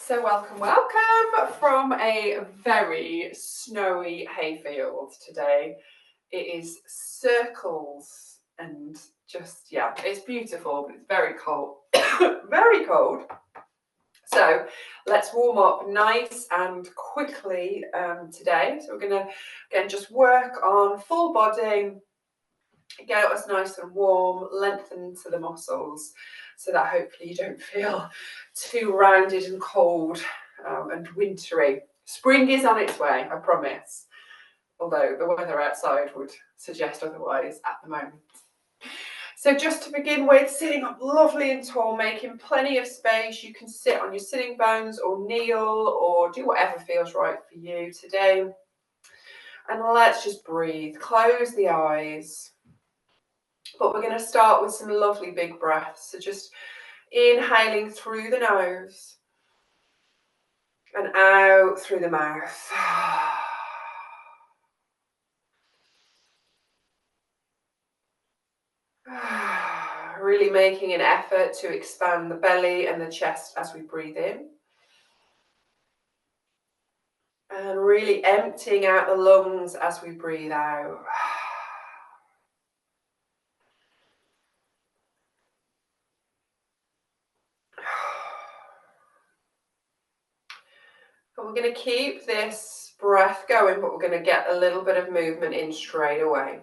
So welcome from a very snowy hayfield today. It is circles and just, yeah, it's beautiful, but it's very cold, very cold. So let's warm up nice and quickly today. So we're gonna, again, just work on full body, get us nice and warm, lengthen into the muscles so that hopefully you don't feel too rounded and cold and wintry. Spring is on its way, I promise, although the weather outside would suggest otherwise at the moment. So just to begin with, sitting up lovely and tall, making plenty of space. You can sit on your sitting bones or kneel or do whatever feels right for you today. And let's just breathe. Close the eyes. But we're going to start with some lovely big breaths. So just inhaling through the nose and out through the mouth. Really making an effort to expand the belly and the chest as we breathe in. And really emptying out the lungs as we breathe out. And we're going to keep this breath going, but we're going to get a little bit of movement in straight away.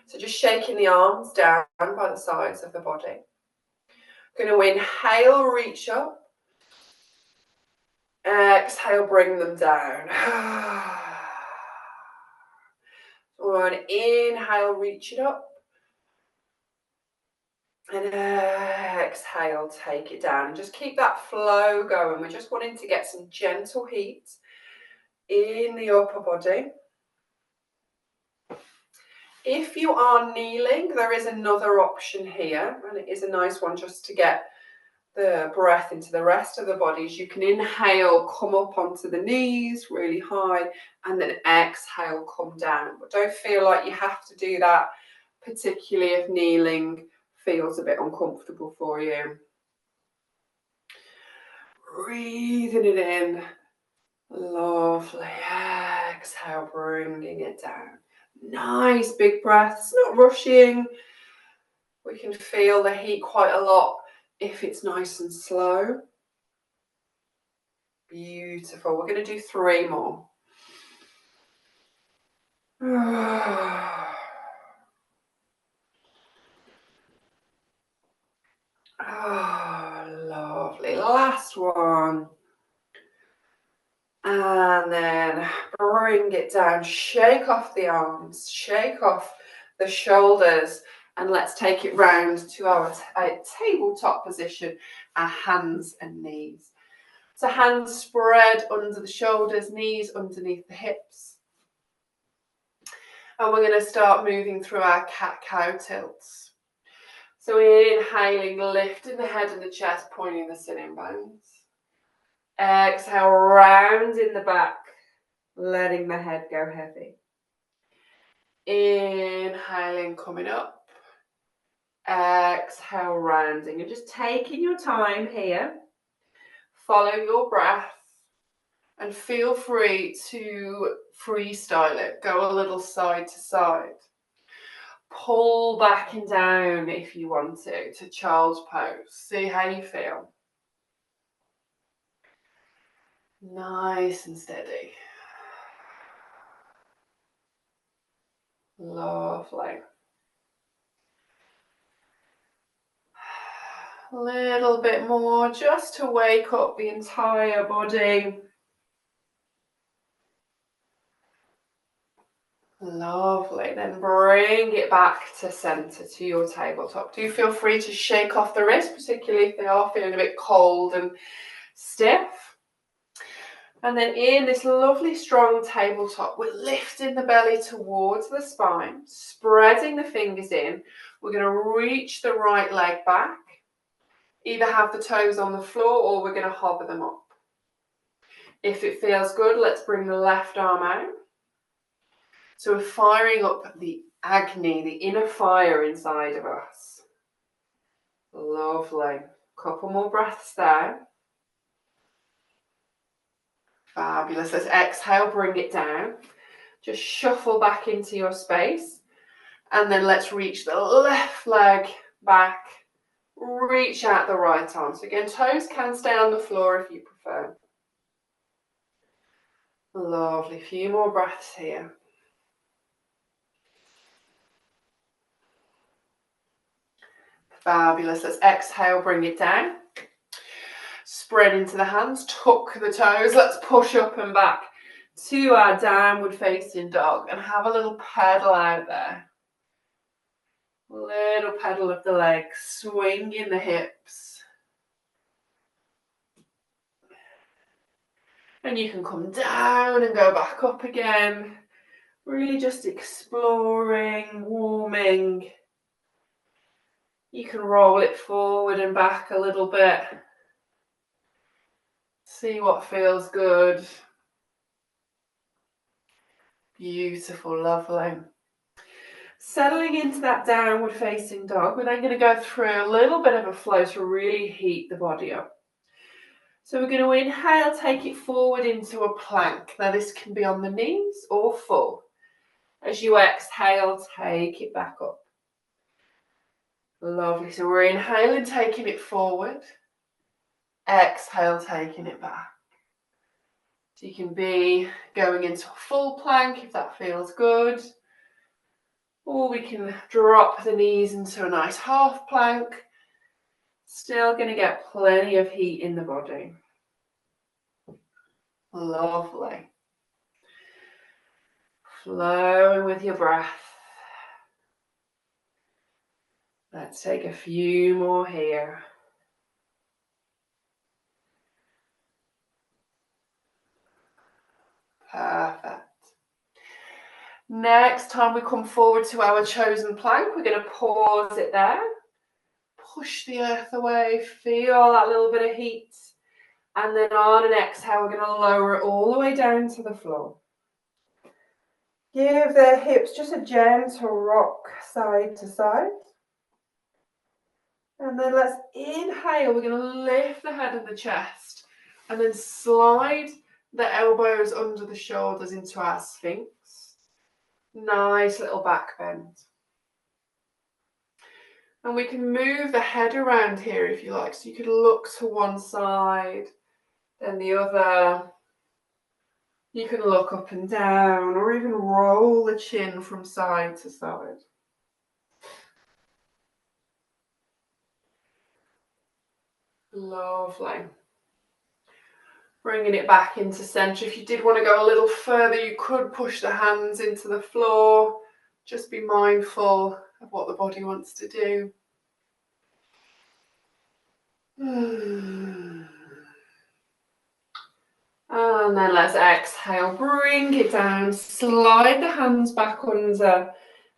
So just shaking the arms down by the sides of the body. Going to inhale, reach up. Exhale, bring them down. Or an inhale, reach it up. And exhale, take it down. And just keep that flow going. We're just wanting to get some gentle heat in the upper body. If you are kneeling, there is another option here, and it is a nice one just to get the breath into the rest of the bodies. You can inhale, come up onto the knees really high, and then exhale, come down. But don't feel like you have to do that, particularly if kneeling feels a bit uncomfortable for you. Breathing it in. Lovely. Exhale, bringing it down. Nice big breaths, not rushing. We can feel the heat quite a lot if it's nice and slow. Beautiful. We're going to do 3 more. Lovely. Last one. And then bring it down. Shake off the arms. Shake off the shoulders. And let's take it round to our tabletop position, our hands and knees. So hands spread under the shoulders, knees underneath the hips. And we're going to start moving through our cat-cow tilts. So inhaling, lifting the head and the chest, pointing the sitting bones. Exhale, round in the back, letting the head go heavy. Inhaling, coming up. Exhale, rounding. And just taking your time here. Follow your breath. And feel free to freestyle it. Go a little side to side. Pull back and down if you want to child's pose. See how you feel. Nice and steady. Lovely. A little bit more just to wake up the entire body. Lovely. Then bring it back to center, to your tabletop. Do feel free to shake off the wrists, particularly if they are feeling a bit cold and stiff. And then in this lovely strong tabletop, we're lifting the belly towards the spine, spreading the fingers in. We're going to reach the right leg back. Either have the toes on the floor or we're going to hover them up. If it feels good, let's bring the left arm out. So we're firing up the Agni, the inner fire inside of us. Lovely. Couple more breaths there. Fabulous. Let's exhale, bring it down. Just shuffle back into your space. And then let's reach the left leg back. Reach out the right arm. So again, toes can stay on the floor if you prefer. Lovely. A few more breaths here. Fabulous. Let's exhale, bring it down. Spread into the hands, tuck the toes. Let's push up and back to our downward facing dog and have a little pedal out there. Little pedal of the legs, swinging the hips. And you can come down and go back up again. Really just exploring, warming. You can roll it forward and back a little bit. See what feels good. Beautiful, lovely. Settling into that downward facing dog, we're then going to go through a little bit of a flow to really heat the body up. So we're going to inhale, take it forward into a plank. Now this can be on the knees or full. As you exhale, take it back up. Lovely. So we're inhaling, taking it forward. Exhale, taking it back. So you can be going into a full plank if that feels good. Or we can drop the knees into a nice half plank. Still going to get plenty of heat in the body. Lovely. Flowing with your breath. Let's take a few more here. Perfect. Next time we come forward to our chosen plank, we're going to pause it there. Push the earth away, feel that little bit of heat. And then on an exhale, we're going to lower it all the way down to the floor. Give the hips just a gentle rock side to side. And then let's inhale. We're going to lift the head and the chest. And then slide the elbows under the shoulders into our sphinx. Nice little back bend. And we can move the head around here if you like. So you could look to one side, then the other. You can look up and down or even roll the chin from side to side. Lovely. Bringing it back into centre. If you did want to go a little further, you could push the hands into the floor. Just be mindful of what the body wants to do. And then let's exhale, bring it down, slide the hands back under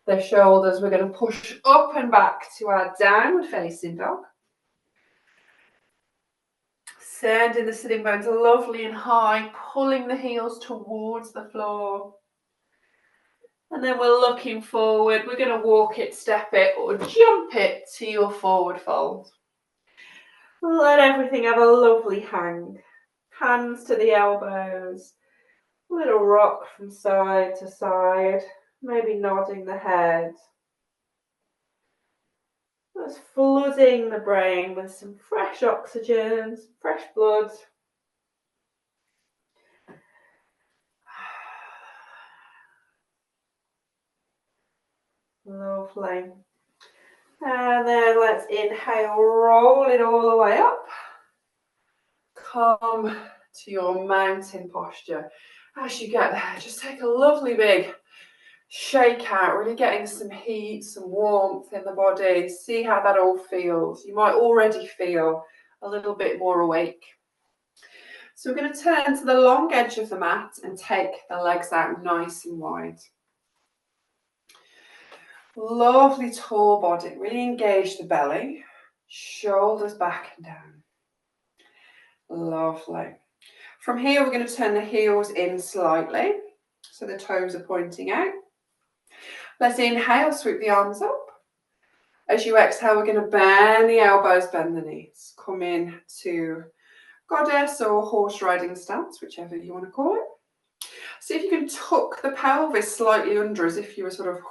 the shoulders. We're going to push up and back to our downward facing dog. Sending the sitting bones lovely and high, pulling the heels towards the floor. And then we're looking forward. We're going to walk it, step it, or jump it to your forward fold. Let everything have a lovely hang. Hands to the elbows. Little rock from side to side. Maybe nodding the head. Just flooding the brain with some fresh oxygen, fresh blood. Lovely. And then let's inhale, roll it all the way up. Come to your mountain posture. As you get there, just take a lovely big shake out, really getting some heat, some warmth in the body. See how that all feels. You might already feel a little bit more awake. So we're going to turn to the long edge of the mat and take the legs out nice and wide. Lovely tall body, really engage the belly, shoulders back and down. Lovely. From here, we're going to turn the heels in slightly, so the toes are pointing out. Let's inhale, sweep the arms up. As you exhale, we're going to bend the elbows, bend the knees. Come in to goddess or horse riding stance, whichever you want to call it. See if you can tuck the pelvis slightly under, as if you were sort of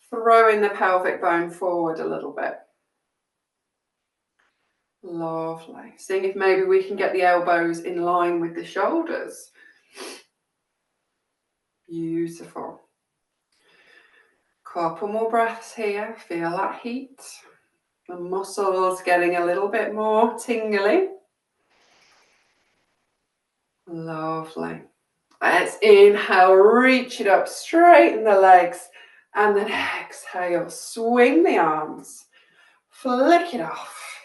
throwing the pelvic bone forward a little bit. Lovely. Seeing if maybe we can get the elbows in line with the shoulders. Beautiful. Couple more breaths here. Feel that heat. The muscles getting a little bit more tingly. Lovely. Let's inhale, reach it up, straighten the legs, and then exhale, swing the arms, flick it off.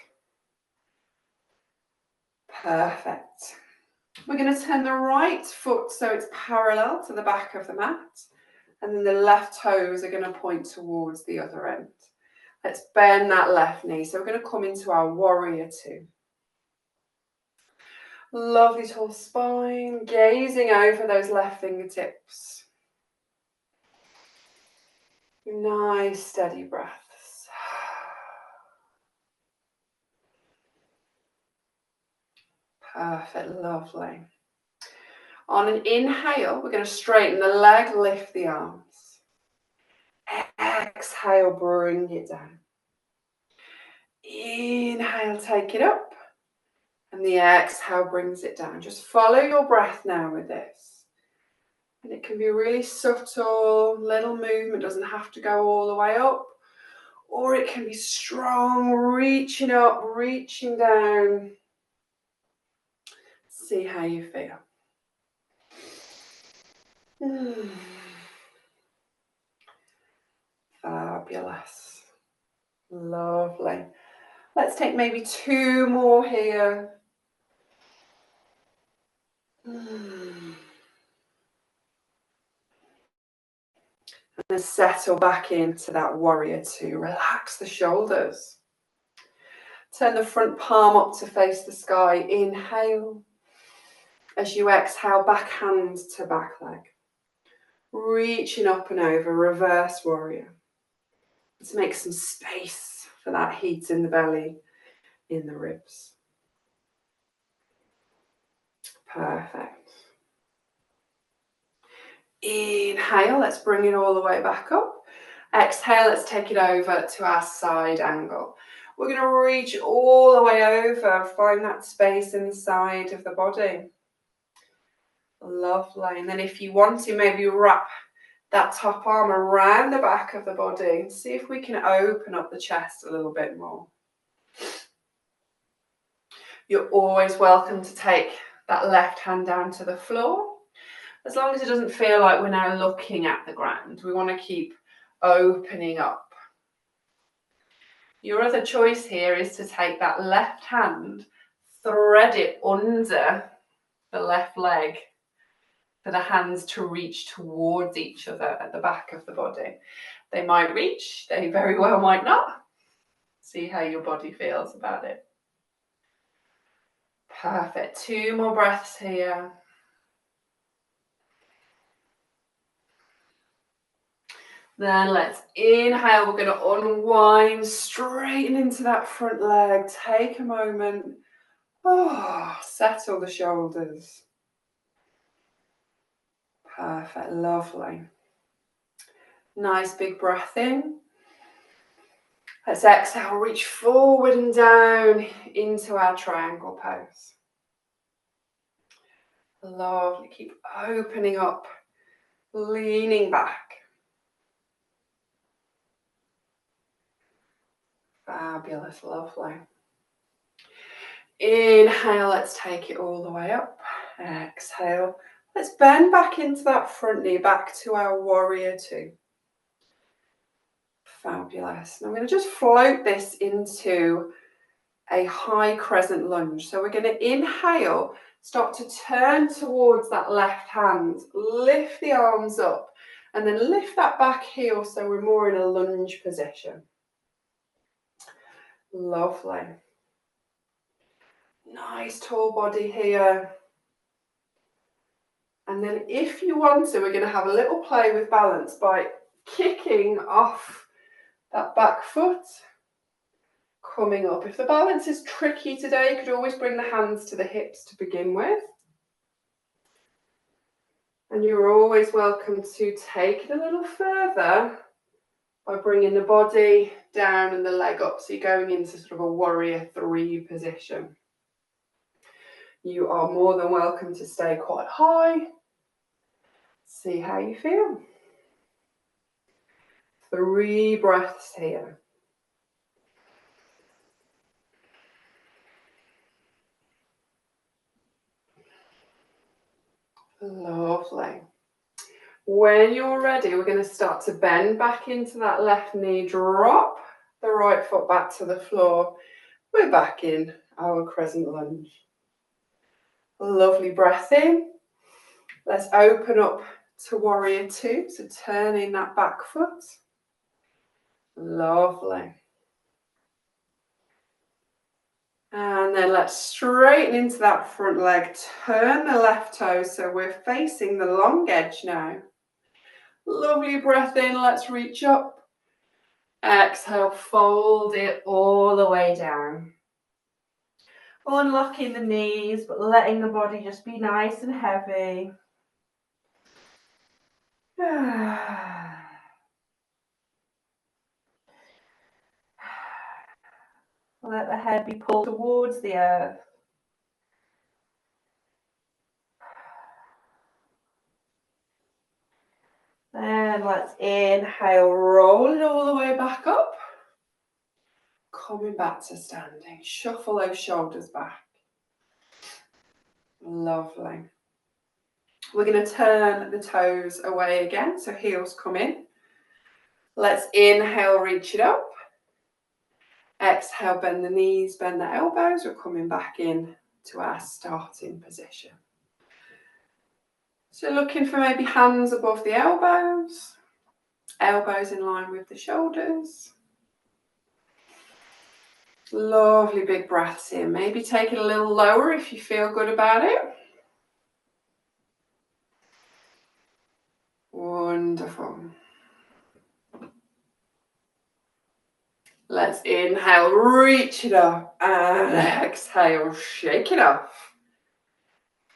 Perfect. We're going to turn the right foot so it's parallel to the back of the mat, and then the left toes are going to point towards the other end. Let's bend that left knee. So we're going to come into our warrior two. Lovely tall spine, gazing over those left fingertips. Nice steady breaths. Perfect, lovely. On an inhale, we're going to straighten the leg, lift the arms. Exhale, bring it down. Inhale, take it up. And the exhale brings it down. Just follow your breath now with this. And it can be really subtle, little movement, doesn't have to go all the way up. Or it can be strong, reaching up, reaching down. See how you feel. Fabulous. Lovely. Let's take maybe two more here. And then settle back into that warrior two. Relax the shoulders. Turn the front palm up to face the sky. Inhale. As you exhale, back hand to back leg. Reaching up and over, reverse warrior. Let's make some space for that heat in the belly, in the ribs. Perfect. Inhale, let's bring it all the way back up. Exhale, let's take it over to our side angle. We're going to reach all the way over, find that space in the side of the body. Lovely. And then if you want to, maybe wrap that top arm around the back of the body and see if we can open up the chest a little bit more. You're always welcome to take that left hand down to the floor. As long as it doesn't feel like we're now looking at the ground, we want to keep opening up. Your other choice here is to take that left hand, thread it under the left leg for the hands to reach towards each other at the back of the body. They might reach, they very well might not. See how your body feels about it. Perfect. Two more breaths here. Then let's inhale. We're going to unwind, straighten into that front leg. Take a moment. Settle the shoulders. Perfect. Lovely. Nice big breath in. Let's exhale. Reach forward and down into our triangle pose. Lovely. Keep opening up, leaning back. Fabulous, lovely. Inhale, let's take it all the way up. Exhale, let's bend back into that front knee, back to our warrior two. Fabulous. And I'm going to just float this into a high crescent lunge. So we're going to inhale, start to turn towards that left hand, lift the arms up, and then lift that back heel so we're more in a lunge position. Lovely. Nice tall body here. And then if you want to, we're going to have a little play with balance by kicking off that back foot, coming up. If the balance is tricky today, you could always bring the hands to the hips to begin with. And you're always welcome to take it a little further by bringing the body down and the leg up. So you're going into sort of a warrior 3 position. You are more than welcome to stay quite high. See how you feel. 3 breaths here. Lovely. When you're ready, we're going to start to bend back into that left knee, drop the right foot back to the floor. We're back in our crescent lunge. Lovely breath in. Let's open up to warrior 2, so turning that back foot. Lovely. And then let's straighten into that front leg, turn the left toe so we're facing the long edge now. Lovely breath in, let's reach up. Exhale, fold it all the way down. Unlocking the knees, but letting the body just be nice and heavy. Let the head be pulled towards the earth. Then let's inhale, roll it all the way back up. Coming back to standing. Shuffle those shoulders back. Lovely. We're going to turn the toes away again, so heels come in. Let's inhale, reach it up. Exhale, bend the knees, bend the elbows. We're coming back in to our starting position. So looking for maybe hands above the elbows, elbows in line with the shoulders. Lovely big breaths in. Maybe take it a little lower if you feel good about it. Wonderful. Let's inhale, reach it up, and exhale, shake it off.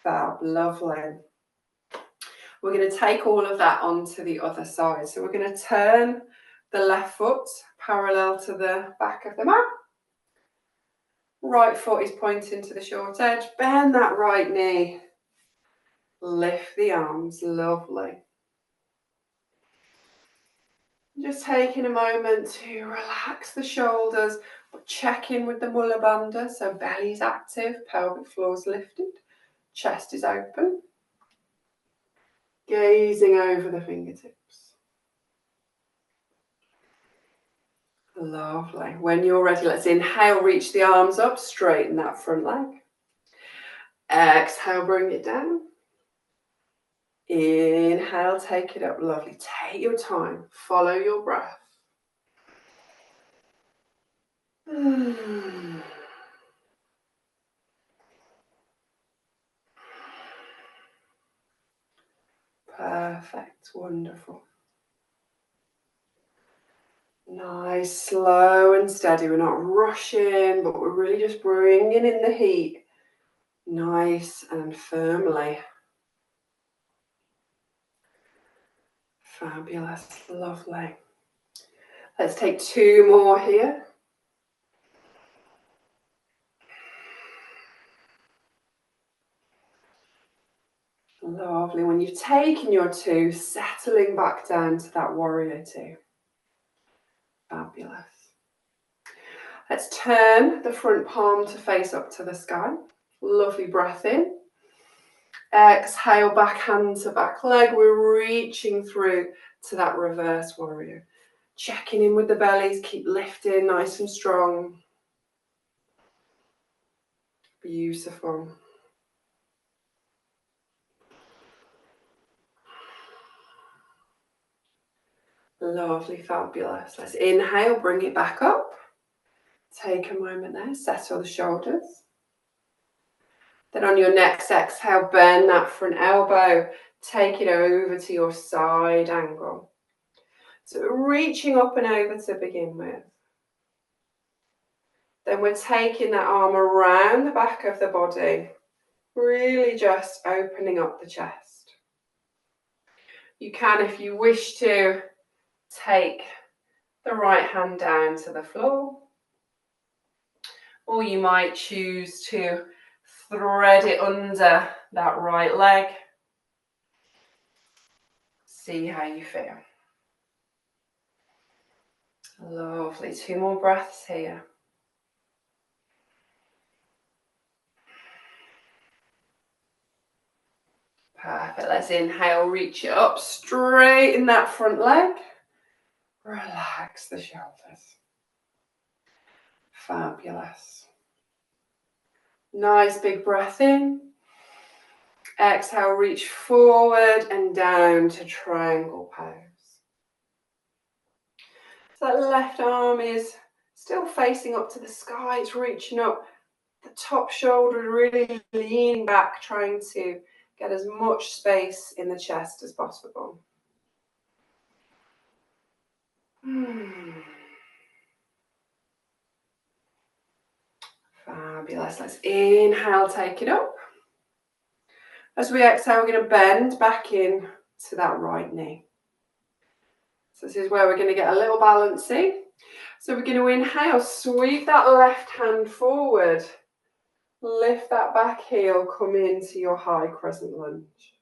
Fab, lovely. We're going to take all of that onto the other side. So we're going to turn the left foot parallel to the back of the mat. Right foot is pointing to the short edge. Bend that right knee. Lift the arms. Lovely. Just taking a moment to relax the shoulders, but check in with the Mula Bandha. So belly's active, pelvic floor's lifted, chest is open. Gazing over the fingertips. Lovely. When you're ready, let's inhale, reach the arms up, straighten that front leg. Exhale, bring it down. Inhale, take it up. Lovely. Take your time. Follow your breath. Perfect. Wonderful. Nice, slow and steady. We're not rushing, but we're really just bringing in the heat. Nice and firmly. Fabulous. Lovely. Let's take 2 more here. Lovely. When you've taken your 2, settling back down to that warrior 2. Fabulous. Let's turn the front palm to face up to the sky. Lovely breath in. Exhale, back hand to back leg. We're reaching through to that reverse warrior. Checking in with the bellies. Keep lifting nice and strong. Beautiful. Lovely, fabulous. Let's inhale, bring it back up. Take a moment there, settle the shoulders. Then on your next exhale, bend that front elbow. Take it over to your side angle. So reaching up and over to begin with. Then we're taking that arm around the back of the body, really just opening up the chest. You can, if you wish to, take the right hand down to the floor, or you might choose to thread it under that right leg. See how you feel. Lovely. 2 more breaths here. Perfect. Let's inhale, reach it up, straighten that front leg. Relax the shoulders. Fabulous. Nice big breath in. Exhale, reach forward and down to triangle pose. So that left arm is still facing up to the sky. It's reaching up. The top shoulder really leaning back, trying to get as much space in the chest as possible. Fabulous. Let's inhale, take it up. As we exhale, we're going to bend back in to that right knee. So this is where we're going to get a little balancing. So we're going to inhale, sweep that left hand forward. Lift that back heel, come into your high crescent lunge.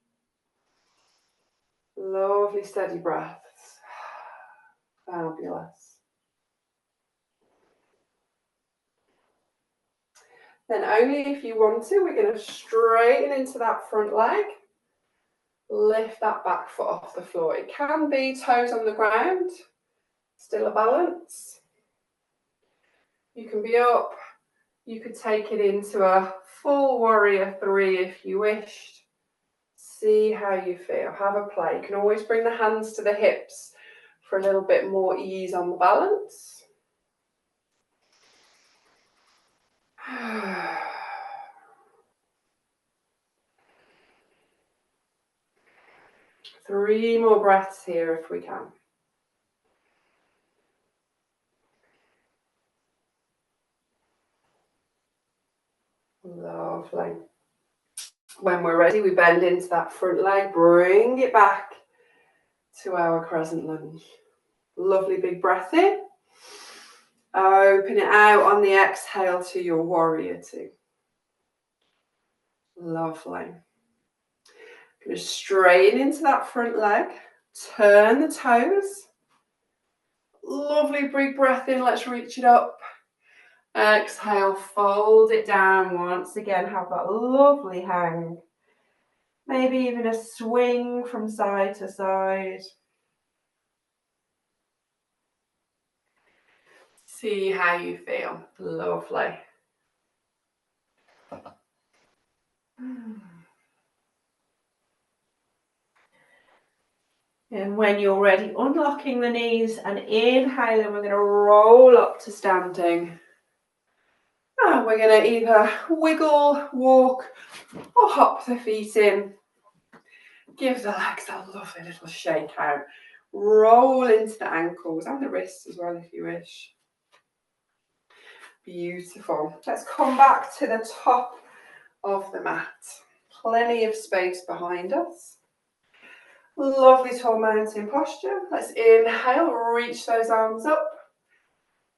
Lovely steady breaths. Fabulous. Then only if you want to, we're going to straighten into that front leg. Lift that back foot off the floor. It can be toes on the ground, still a balance. You can be up. You could take it into a full warrior 3 if you wished. See how you feel. Have a play. You can always bring the hands to the hips for a little bit more ease on the balance. Three more breaths here if we can. Lovely. When we're ready, we bend into that front leg, bring it back to our crescent lunge. Lovely big breath in. Open it out on the exhale to your warrior 2. Lovely. Going to straighten into that front leg. Turn the toes. Lovely big breath in. Let's reach it up. Exhale, fold it down once again. Have that lovely hang. Maybe even a swing from side to side. See how you feel. Lovely. And when you're ready, unlocking the knees and inhaling, we're going to roll up to standing. And we're going to either wiggle, walk, or hop the feet in. Give the legs a lovely little shake out. Roll into the ankles and the wrists as well if you wish. Beautiful. Let's come back to the top of the mat. Plenty of space behind us. Lovely tall mountain posture. Let's inhale, reach those arms up.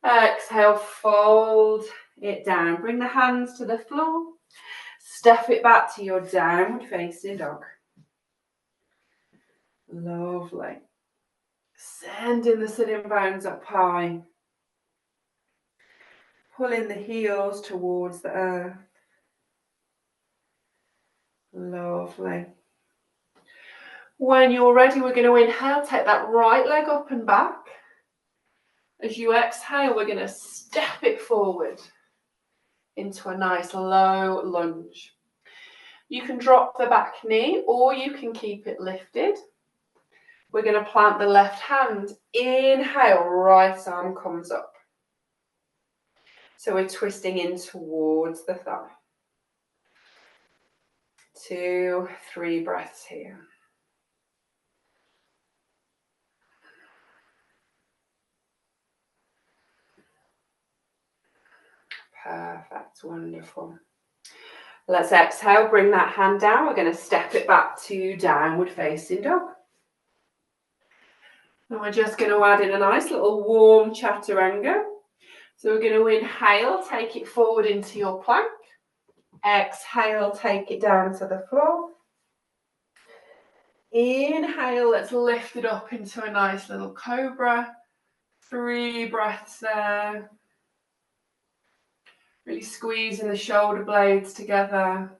Exhale, fold it down. Bring the hands to the floor. Step it back to your downward facing dog. Lovely. Sending the sitting bones up high. Pulling the heels towards the earth. Lovely. When you're ready, we're going to inhale, take that right leg up and back. As you exhale, we're going to step it forward into a nice low lunge. You can drop the back knee or you can keep it lifted. We're going to plant the left hand. Inhale, right arm comes up. So we're twisting in towards the thigh. 2, 3 breaths here. Perfect, wonderful. Let's exhale, bring that hand down. We're going to step it back to downward facing dog. And we're just going to add in a nice little warm chaturanga. So we're going to inhale, take it forward into your plank. Exhale, take it down to the floor. Inhale, let's lift it up into a nice little cobra. 3 breaths there. Really squeezing the shoulder blades together.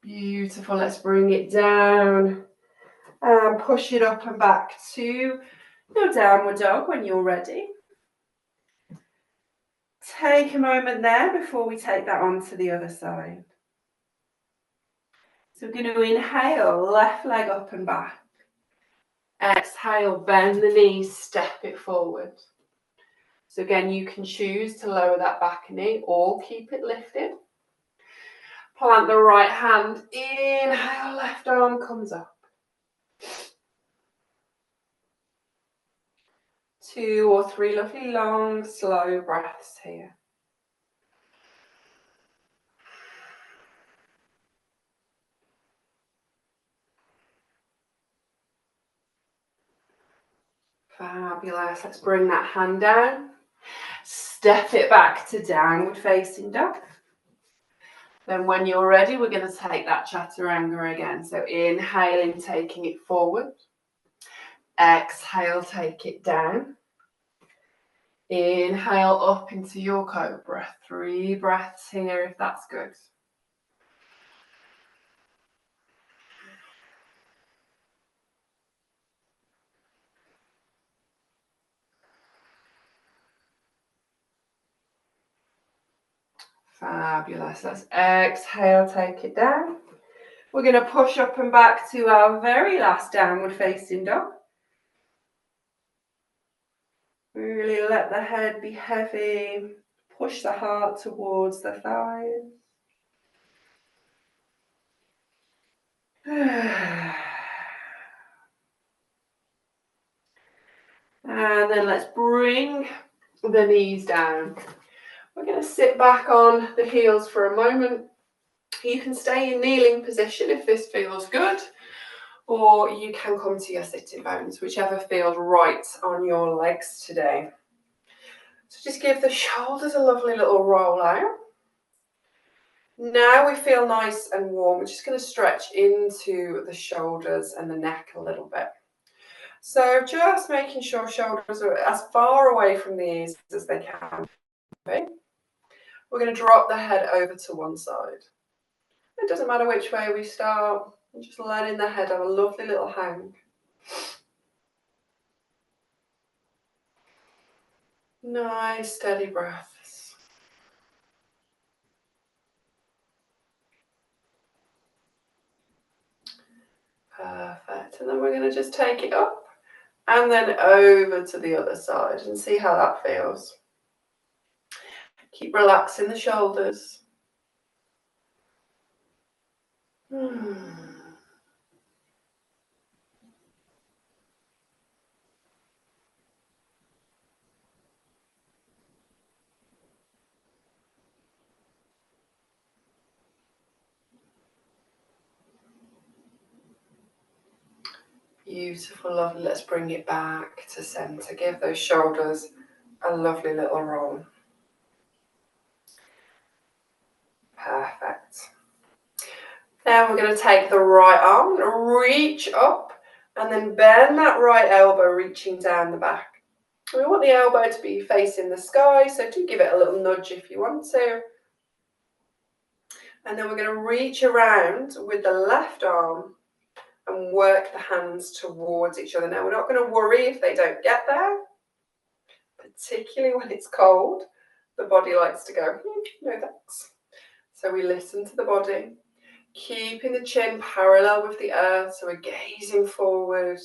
Beautiful, let's bring it down and push it up and back to your downward dog when you're ready. Take a moment there before we take that on to the other side. So we're going to inhale, left leg up and back. Exhale, bend the knees, step it forward. So again, you can choose to lower that back knee or keep it lifted. Plant the right hand, inhale, left arm comes up. 2 or 3 lovely long, slow breaths here. Fabulous. Let's bring that hand down. Step it back to downward facing dog. Then when you're ready, we're going to take that chaturanga again. So inhaling, taking it forward. Exhale, take it down. Inhale up into your cobra. 3 breaths here if that's good. Fabulous. Let's exhale, take it down. We're going to push up and back to our very last downward facing dog. Really let the head be heavy. Push the heart towards the thighs. And then let's bring the knees down. We're going to sit back on the heels for a moment. You can stay in kneeling position if this feels good, or you can come to your sitting bones, whichever feels right on your legs today. So just give the shoulders a lovely little roll out. Now we feel nice and warm. We're just going to stretch into the shoulders and the neck a little bit. So just making sure shoulders are as far away from the ears as they can be. We're going to drop the head over to one side. It doesn't matter which way we start. We're just letting the head have a lovely little hang. Nice steady breaths. Perfect. And then we're going to just take it up and then over to the other side and see how that feels. Keep relaxing the shoulders. Beautiful, lovely. Let's bring it back to center. Give those shoulders a lovely little roll. Perfect. Now we're going to take the right arm and reach up and then bend that right elbow, reaching down the back. We want the elbow to be facing the sky, so do give it a little nudge if you want to. And then we're going to reach around with the left arm and work the hands towards each other. Now we're not going to worry if they don't get there, particularly when it's cold. The body likes to go, no thanks. So we listen to the body, keeping the chin parallel with the earth, so we're gazing forward,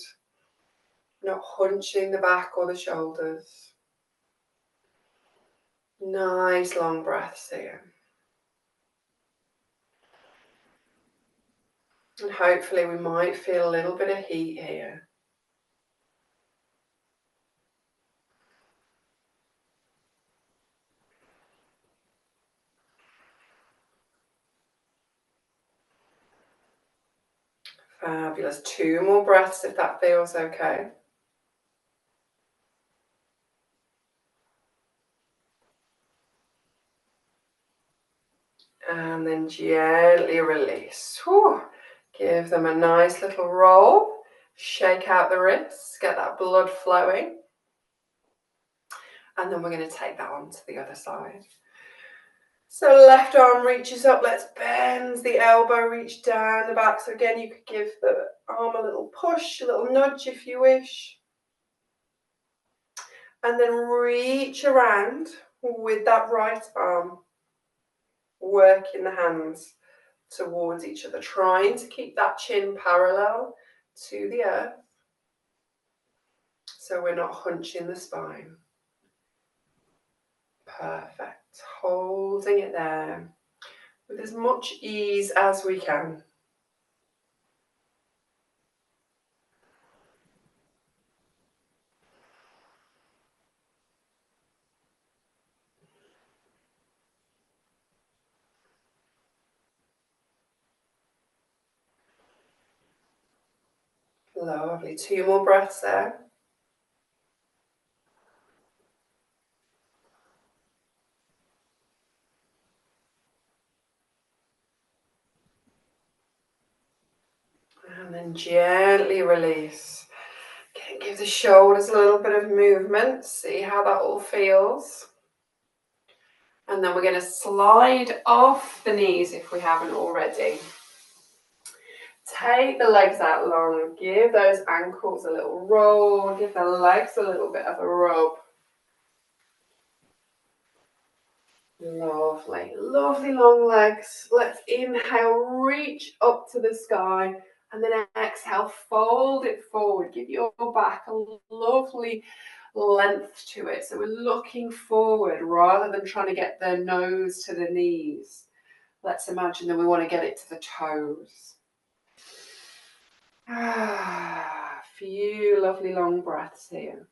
not hunching the back or the shoulders. Nice long breaths here. And hopefully we might feel a little bit of heat here. Fabulous. 2 more breaths if that feels okay. And then gently release. Whew. Give them a nice little roll. Shake out the wrists, get that blood flowing. And then we're going to take that on to the other side. So left arm reaches up, let's bend the elbow, reach down the back. So again, you could give the arm a little push, a little nudge if you wish. And then reach around with that right arm, working the hands towards each other, trying to keep that chin parallel to the earth so we're not hunching the spine. Perfect. Holding it there with as much ease as we can. Lovely. 2 more breaths there. And then gently release. Okay, give the shoulders a little bit of movement. See how that all feels. And then we're going to slide off the knees if we haven't already. Take the legs out long. Give those ankles a little roll. Give the legs a little bit of a rub. Lovely, lovely long legs. Let's inhale, reach up to the sky, and then exhale, fold it forward. Give your back a lovely length to it. So we're looking forward rather than trying to get the nose to the knees. Let's imagine that we want to get it to the toes. Few lovely long breaths here.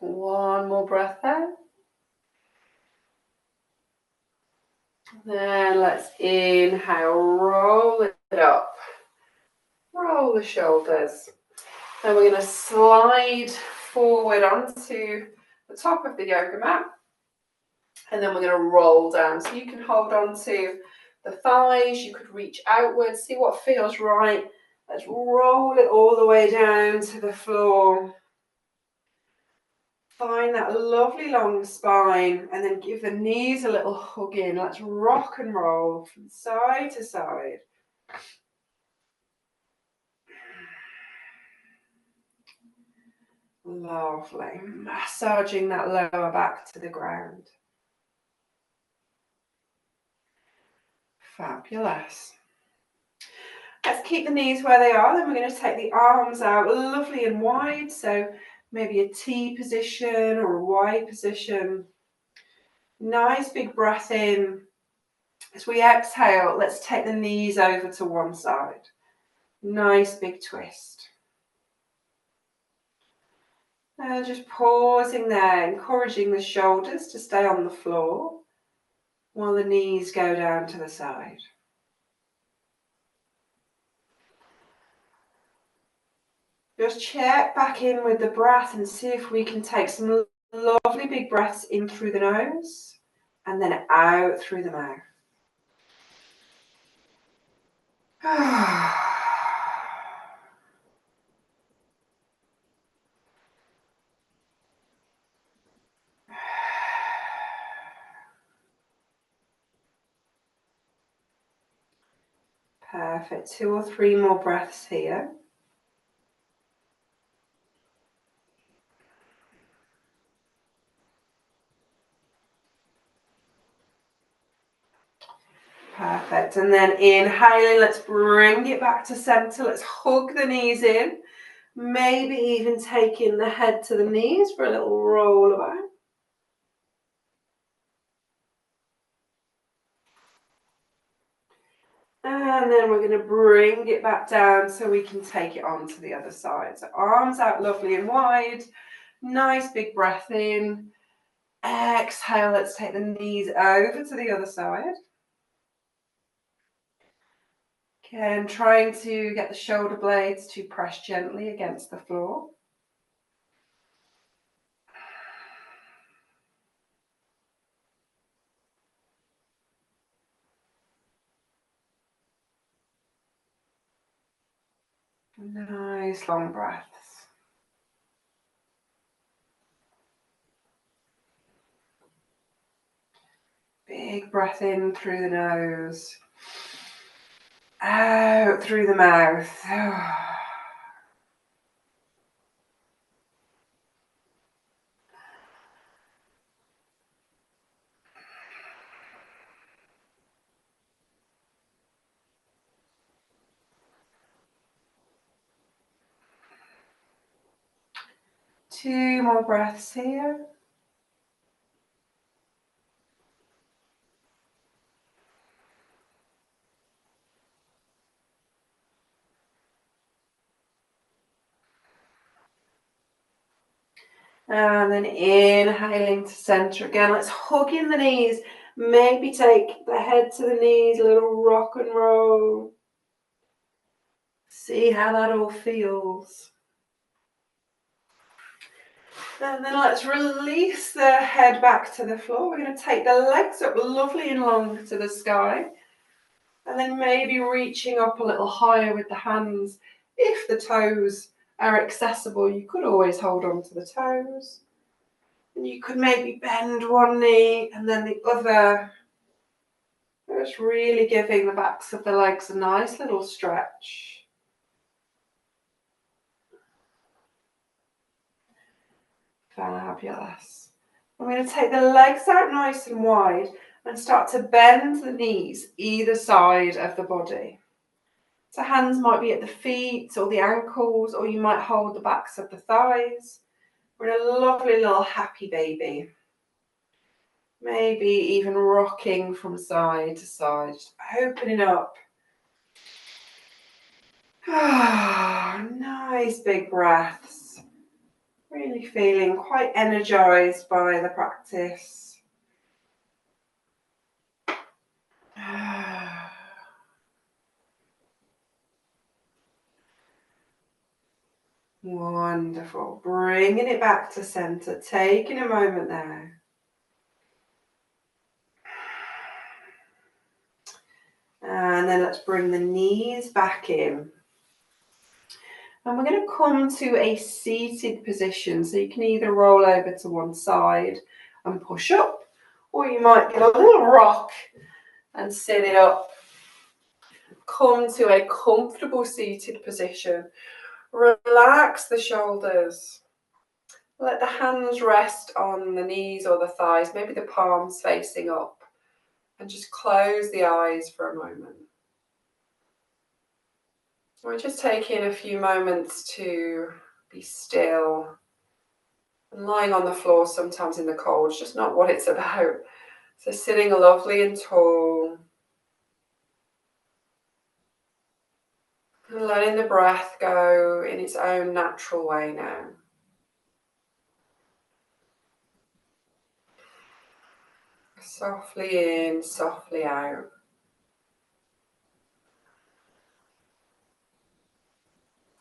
One more breath there. Then let's inhale, roll it up. Roll the shoulders. Then we're going to slide forward onto the top of the yoga mat. And then we're going to roll down. So you can hold on to the thighs. You could reach outwards. See what feels right. Let's roll it all the way down to the floor. Find that lovely long spine and then give the knees a little hug in. Let's rock and roll from side to side. Lovely. Massaging that lower back to the ground. Fabulous. Let's keep the knees where they are. Then we're going to take the arms out lovely and wide. So maybe a T position or a Y position. Nice big breath in. As we exhale, let's take the knees over to one side. Nice big twist. And just pausing there, encouraging the shoulders to stay on the floor while the knees go down to the side. Just check back in with the breath and see if we can take some lovely big breaths in through the nose and then out through the mouth. Perfect. 2 or 3 more breaths here. Perfect. And then inhaling, let's bring it back to center. Let's hug the knees in. Maybe even taking the head to the knees for a little roll about. And then we're going to bring it back down so we can take it on to the other side. So arms out lovely and wide. Nice big breath in. Exhale, let's take the knees over to the other side. Again, trying to get the shoulder blades to press gently against the floor. Nice long breaths. Big breath in through the nose. Out through the mouth. 2 more breaths here. And then inhaling to center again. Let's hug in the knees. Maybe take the head to the knees, a little rock and roll. See how that all feels. And then let's release the head back to the floor. We're going to take the legs up lovely and long to the sky. And then maybe reaching up a little higher with the hands. If the toes are accessible, you could always hold on to the toes. And you could maybe bend one knee and then the other. Just really giving the backs of the legs a nice little stretch. Fabulous. I'm going to take the legs out nice and wide and start to bend the knees either side of the body. So hands might be at the feet or the ankles, or you might hold the backs of the thighs. We're in a lovely little happy baby. Maybe even rocking from side to side, just opening up. Nice big breaths. Really feeling quite energized by the practice. Wonderful. Bringing it back to center, taking a moment there. And then let's bring the knees back in. And we're going to come to a seated position. So you can either roll over to one side and push up, or you might get a little rock and sit it up. Come to a comfortable seated position. Relax the shoulders. Let the hands rest on the knees or the thighs, maybe the palms facing up. And just close the eyes for a moment. We're just taking a few moments to be still. And lying on the floor sometimes in the cold is just not what it's about. So sitting lovely and tall. And letting the breath go in its own natural way now. Softly in, softly out.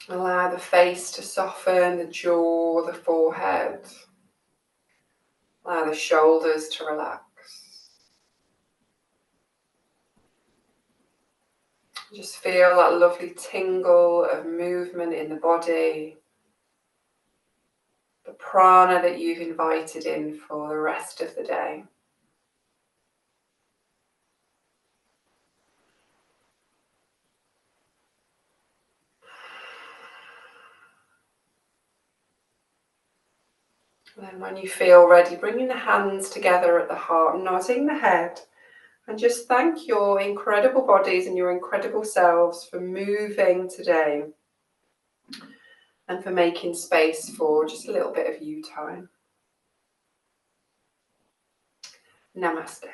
Allow the face to soften, the jaw, the forehead. Allow the shoulders to relax. Just feel that lovely tingle of movement in the body. The prana that you've invited in for the rest of the day. Then when you feel ready, bringing the hands together at the heart, nodding the head, and just thank your incredible bodies and your incredible selves for moving today and for making space for just a little bit of you time. Namaste.